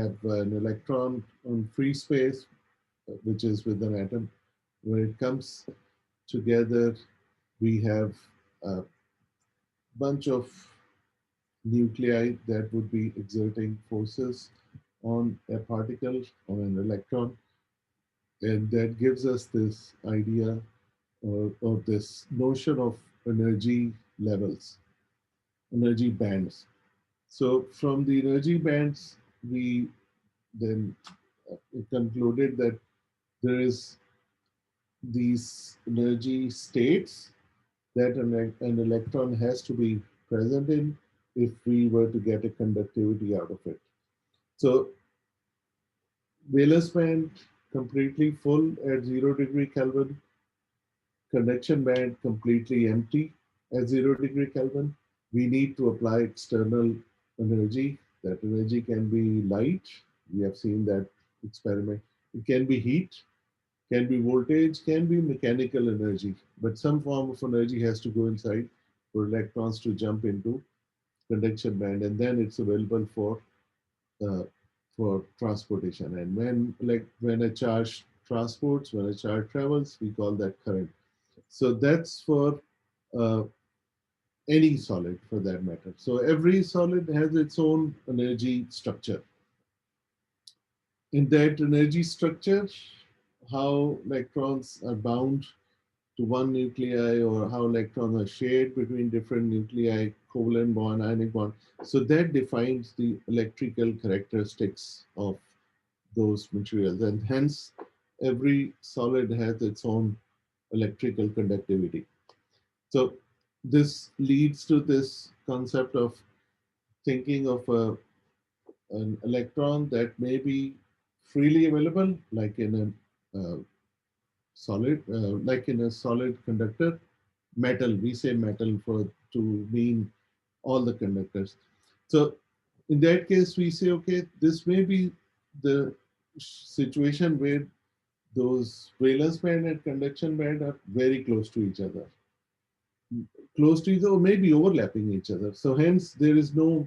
have an electron on free space, which is with an atom. When it comes together, we have a bunch of nuclei that would be exerting forces on a particle, on an electron. And that gives us this idea or this notion of energy levels, energy bands. So from the energy bands, we then concluded that there is these energy states that an electron has to be present in if we were to get a conductivity out of it. So valence band completely full at 0 degree Kelvin, conduction band completely empty at 0 degree Kelvin. We need to apply external energy. That energy can be light. We have seen that experiment. It can be heat, can be voltage, can be mechanical energy, but some form of energy has to go inside for electrons to jump into conduction band, and then it's available uh, for transportation. And when a charge transports, when a charge travels, we call that current. So that's for uh, any solid for that matter. So every solid has its own energy structure. In that energy structure, how electrons are bound to one nuclei or how electrons are shared between different nuclei, covalent bond, ionic bond. So that defines the electrical characteristics of those materials. And hence, every solid has its own electrical conductivity. So this leads to this concept of thinking of an electron that may be freely available, like in a like in a solid conductor. Metal, we say metal for to mean all the conductors. So in that case, we say, okay, this may be the situation where those valence band and conduction band are very close to each other, or maybe overlapping each other. So hence, there is no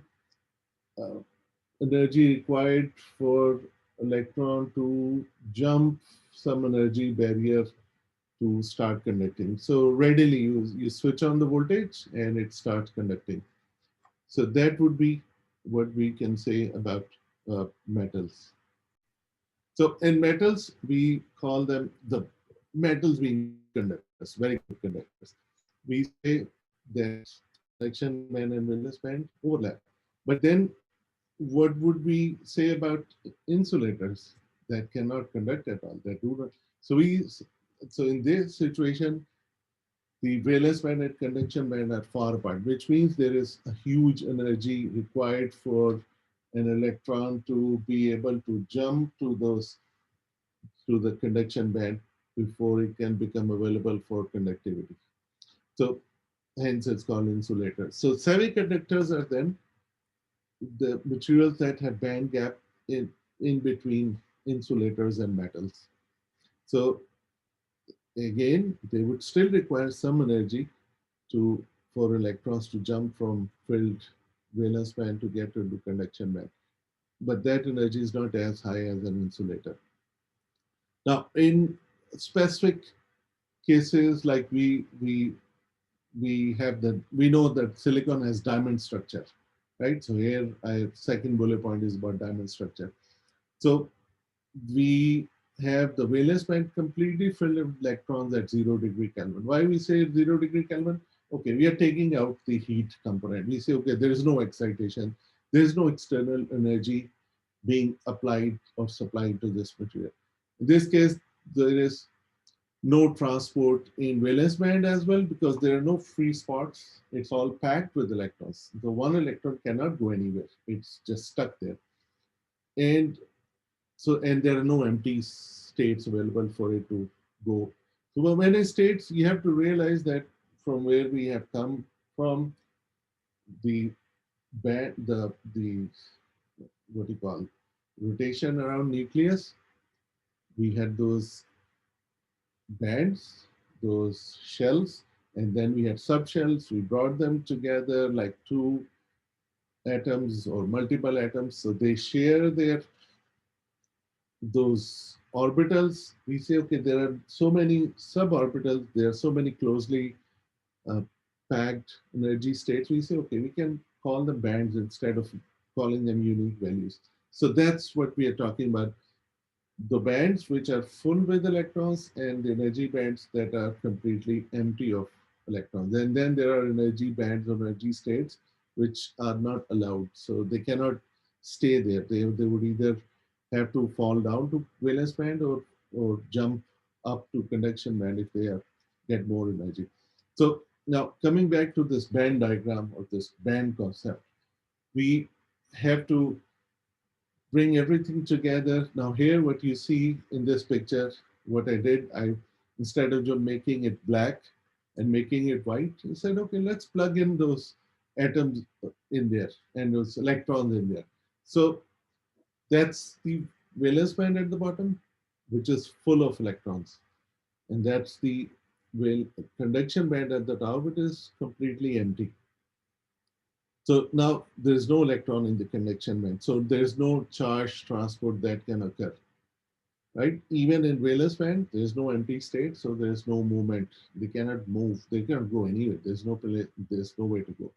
uh, energy required for electron to jump some energy barrier to start conducting. So readily you switch on the voltage and it starts conducting. So that would be what we can say about metals. So in metals, we call them the metals being good conductors, very good conductors. We say that conduction band and valence band overlap. But then what would we say about insulators that cannot conduct at all, that do not? So in this situation, the valence band and conduction band are far apart, which means there is a huge energy required for an electron to be able to jump to the conduction band before it can become available for conductivity. So hence it's called insulators. So semiconductors are then the materials that have band gap in between insulators and metals. So again, they would still require some energy for electrons to jump from filled valence band to get into conduction band. But that energy is not as high as an insulator. Now, in specific cases, like we know that silicon has diamond structure, right? So here, second bullet point is about diamond structure. So we have the valence band completely filled with electrons at 0 degree Kelvin. Why we say 0 degree Kelvin? Okay, we are taking out the heat component. We say, okay, there is no excitation. There is no external energy being applied or supplied to this material. In this case, there is no transport in valence band as well because there are no free spots. It's all packed with electrons. The one electron cannot go anywhere. It's just stuck there. And and there are no empty states available for it to go. So when it states, you have to realize that from where we have come from, the what do you call rotation around nucleus, we had those bands, those shells, and then we had subshells. We brought them together like two atoms or multiple atoms. So they share their those orbitals, we say, okay, there are so many suborbitals, there are so many closely uh, packed energy states. We say, okay, we can call them bands instead of calling them unique values. So that's what we are talking about, the bands which are full with electrons and the energy bands that are completely empty of electrons. And then there are energy bands or energy states which are not allowed. So they cannot stay there. They would either have to fall down to valence band or jump up to conduction band if they are, get more energy. So now coming back to this band diagram or this band concept, we have to bring everything together. Now here what you see in this picture, what I did, I instead of just making it black and making it white, I said, okay, let's plug in those atoms in there and those electrons in there. So that's the valence band at the bottom, which is full of electrons. And that's the well conduction band at the top, it is completely empty. So now there is no electron in the conduction band. So there is no charge transport that can occur, right? Even in valence band, there is no empty state, so there is no movement. They cannot move. They cannot go anywhere. There's no way to go.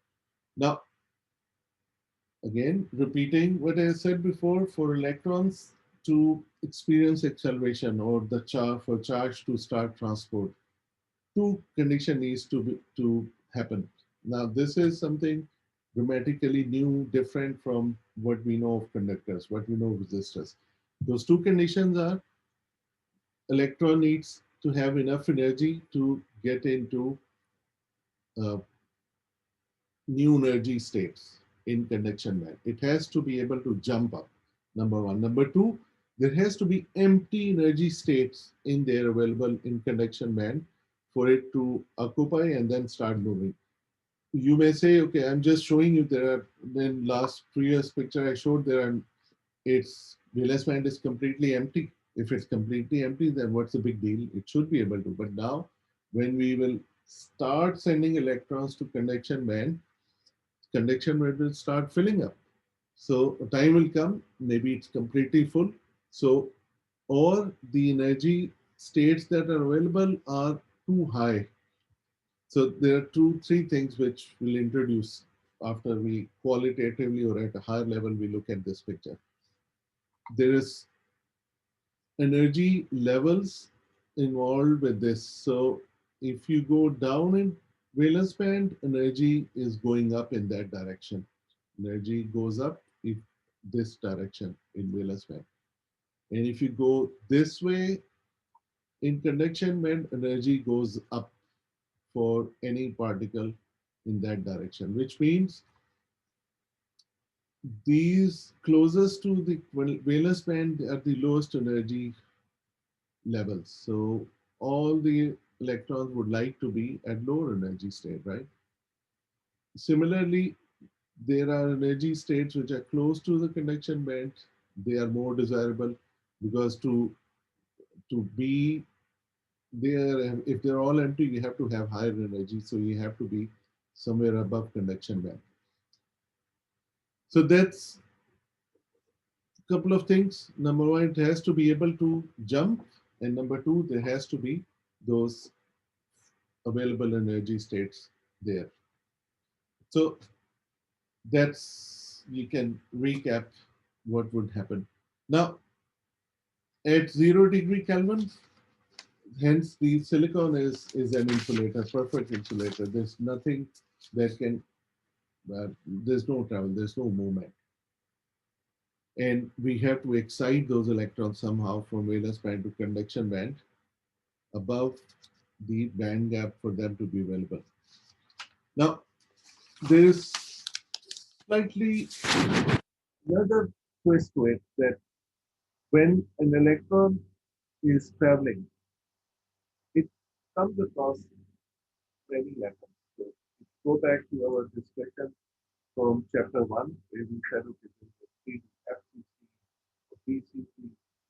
Now, again, repeating what I said before, for electrons to experience acceleration or the charge for charge to start transport, two condition needs to happen. Now, this is something dramatically new, different from what we know of conductors, what we know of resistors. Those two conditions are electron needs to have enough energy to get into uh, new energy states in conduction band. It has to be able to jump up, number one. Number two, there has to be empty energy states in there available in conduction band for it to occupy and then start moving. You may say, okay, I'm just showing you there are, in last previous picture I showed there are, its valence band is completely empty. If it's completely empty, then what's the big deal? It should be able to. But now, when we will start sending electrons to conduction band will start filling up. So a time will come, maybe it's completely full. So, or the energy states that are available are too high. So there are two, three things which we'll introduce after we qualitatively or at a higher level we look at this picture. There is energy levels involved with this. So if you go down in valence band, energy is going up in that direction. Energy goes up if this direction in valence band. And if you go this way in conduction band, energy goes up for any particle in that direction, which means these closest to the valence band are the lowest energy levels. So all the electrons would like to be at lower energy state, right? Similarly, there are energy states which are close to the conduction band. They are more desirable because to be there, if they're all empty, you have to have higher energy. So you have to be somewhere above conduction band. So that's a couple of things. Number one, it has to be able to jump. And number two, there has to be those available energy states there. So that's, you can recap what would happen. Now, at 0 degree Kelvin, hence the silicon is an insulator, perfect insulator. There's nothing that can, there's no travel, there's no movement. And we have to excite those electrons somehow from valence band to conduction band above the band gap for them to be available. Now, there is slightly another twist to it that when an electron is traveling, it comes across many atoms. So go back to our discussion from chapter 1, where we said, okay, this is three FCC, BCC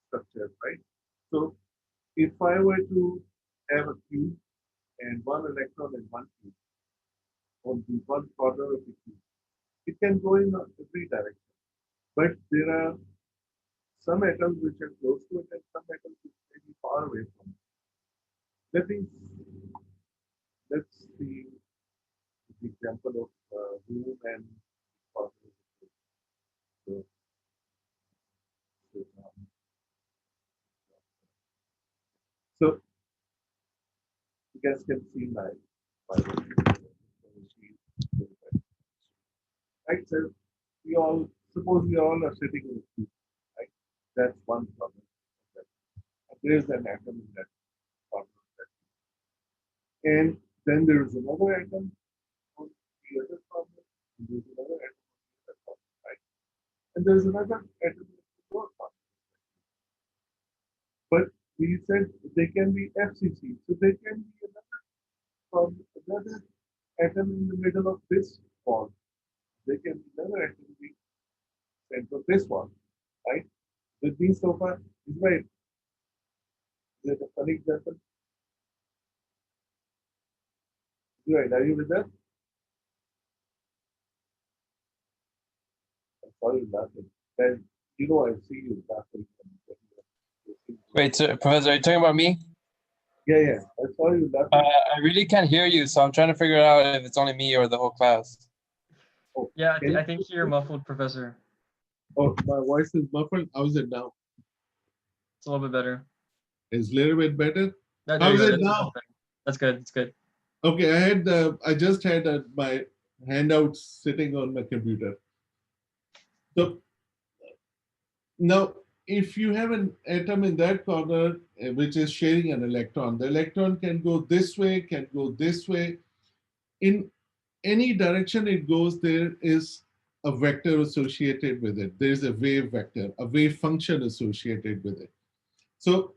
structure, right? So if I were to have a cube and one electron in one cube on the one corner of the cube, it can go in every direction. But there are some atoms which are close to it and some atoms which may be far away from it. Let me let's see the example of room and cosmos. So, so you guys can see my right? So we all suppose we all are sitting in a cube, right? That's one problem. And there is an atom in that corner. And then there is another atom on the other corner, and there's another atom on the other corner, right? And there's another atom in the lower corner. But we said they can be FCC, so they can be another atom in the middle of this bond. They can be another atom in the center of this one, right? With me so far, is right. Is it a funny example? Right, are you with us? I'm sorry, laughing. And you know, I see you laughing. Wait, so Professor, are you talking about me? Yeah, I saw you laughing. I really can't hear you, so I'm trying to figure out if it's only me or the whole class. Oh, Yeah, I think you're muffled, Professor. oh, my voice is muffled. How's it now? It's a little bit better. It's a little bit better. There How's you go. it now? That's good. That's good. Okay, I just had my handouts sitting on my computer. So now, if you have an atom in that corner which is sharing an electron, the electron can go this way, can go this way. In any direction it goes, there is a vector associated with it. There's a wave vector, a wave function associated with it. So